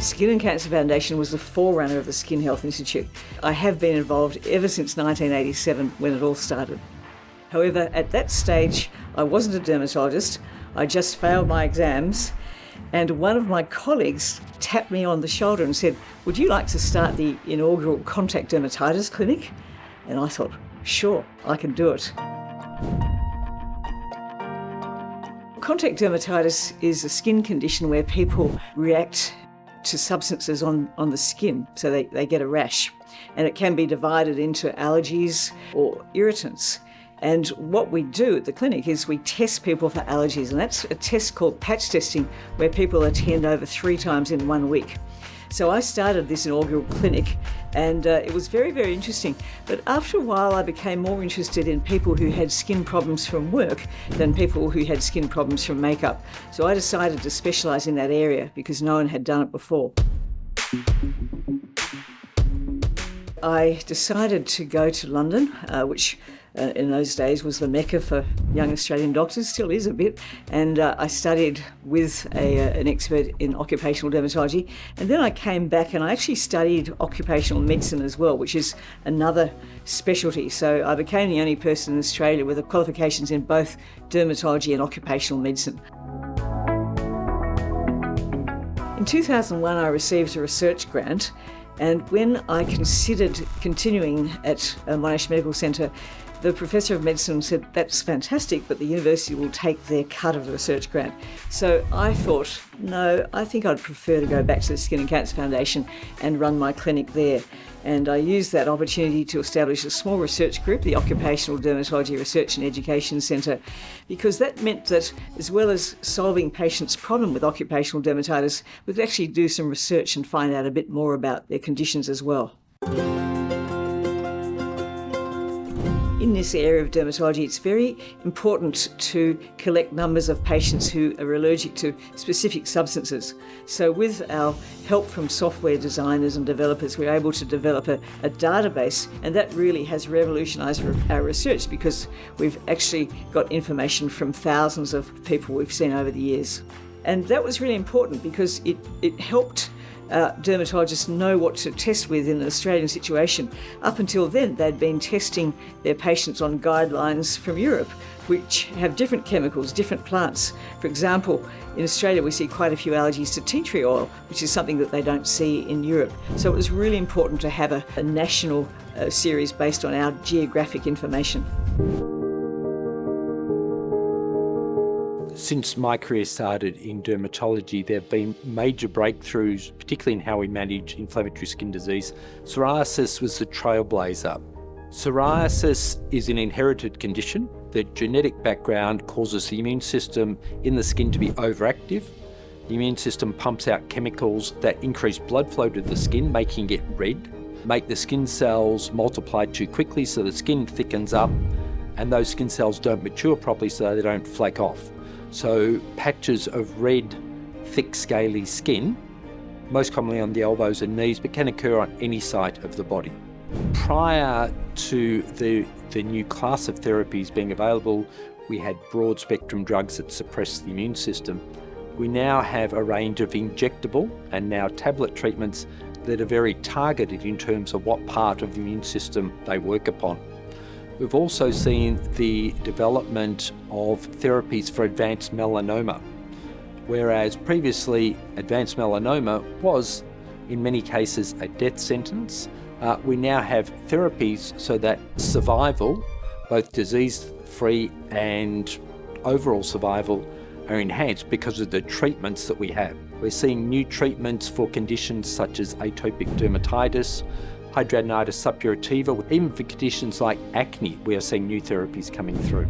The Skin and Cancer Foundation was the forerunner of the Skin Health Institute. I have been involved ever since 1987 when it all started. However, at that stage, I wasn't a dermatologist. I just failed my exams, and one of my colleagues tapped me on the shoulder and said, "Would you like to start the inaugural contact dermatitis clinic?" And I thought, sure, I can do it. Contact dermatitis is a skin condition where people react to substances on the skin, so they get a rash. And it can be divided into allergies or irritants. And what we do at the clinic is we test people for allergies, and that's a test called patch testing, where people attend over 3 times in 1 week. So I started this inaugural clinic, and it was very, very interesting. But after a while, I became more interested in people who had skin problems from work than people who had skin problems from makeup. So I decided to specialise in that area because no one had done it before. I decided to go to London, which in those days was the mecca for young Australian doctors, still is a bit, and I studied with an expert in occupational dermatology, and then I came back and I actually studied occupational medicine as well, which is another specialty. So I became the only person in Australia with the qualifications in both dermatology and occupational medicine. In 2001 I received a research grant, and when I considered continuing at Monash Medical Centre, the Professor of Medicine said, "That's fantastic, but the university will take their cut of the research grant." So I thought, no, I think I'd prefer to go back to the Skin and Cancer Foundation and run my clinic there. And I used that opportunity to establish a small research group, the Occupational Dermatology Research and Education Centre, because that meant that as well as solving patients' problem with occupational dermatitis, we could actually do some research and find out a bit more about their conditions as well. In this area of dermatology, it's very important to collect numbers of patients who are allergic to specific substances. So with our help from software designers and developers, we're able to develop a database, and that really has revolutionised our research because we've actually got information from thousands of people we've seen over the years. And that was really important because it helped dermatologists know what to test with in an Australian situation. Up until then, they'd been testing their patients on guidelines from Europe, which have different chemicals, different plants. For example, in Australia, we see quite a few allergies to tea tree oil, which is something that they don't see in Europe. So it was really important to have a national series based on our geographic information. Since my career started in dermatology, there have been major breakthroughs, particularly in how we manage inflammatory skin disease. Psoriasis was the trailblazer. Psoriasis is an inherited condition. The genetic background causes the immune system in the skin to be overactive. The immune system pumps out chemicals that increase blood flow to the skin, making it red, make the skin cells multiply too quickly so the skin thickens up, and those skin cells don't mature properly so they don't flake off. So patches of red, thick, scaly skin, most commonly on the elbows and knees, but can occur on any site of the body. Prior to the new class of therapies being available, we had broad spectrum drugs that suppress the immune system. We now have a range of injectable and now tablet treatments that are very targeted in terms of what part of the immune system they work upon. We've also seen the development of therapies for advanced melanoma, whereas previously advanced melanoma was, in many cases, a death sentence. We now have therapies so that survival, both disease-free and overall survival, are enhanced because of the treatments that we have. We're seeing new treatments for conditions such as atopic dermatitis, hidradenitis suppurativa, even for conditions like acne, we are seeing new therapies coming through.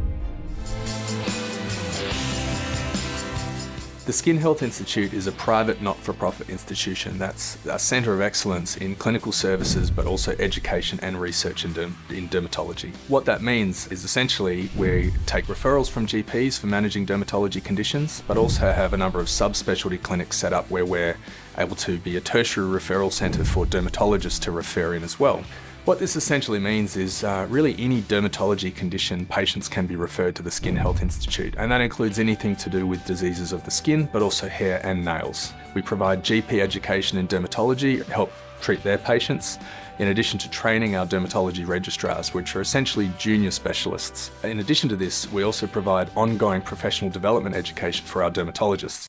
The Skin Health Institute is a private not-for-profit institution that's a centre of excellence in clinical services but also education and research in dermatology. What that means is essentially we take referrals from GPs for managing dermatology conditions but also have a number of subspecialty clinics set up where we're able to be a tertiary referral centre for dermatologists to refer in as well. What this essentially means is really any dermatology condition, patients can be referred to the Skin Health Institute, and that includes anything to do with diseases of the skin, but also hair and nails. We provide GP education in dermatology, help treat their patients, in addition to training our dermatology registrars, which are essentially junior specialists. In addition to this, we also provide ongoing professional development education for our dermatologists.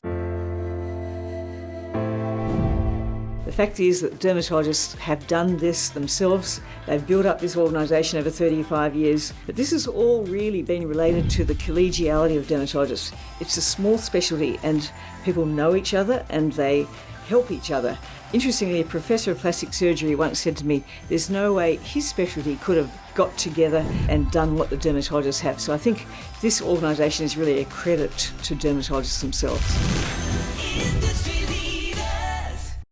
The fact is that dermatologists have done this themselves. They've built up this organisation over 35 years. But this has all really been related to the collegiality of dermatologists. It's a small specialty and people know each other and they help each other. Interestingly, a professor of plastic surgery once said to me, there's no way his specialty could have got together and done what the dermatologists have. So I think this organisation is really a credit to dermatologists themselves.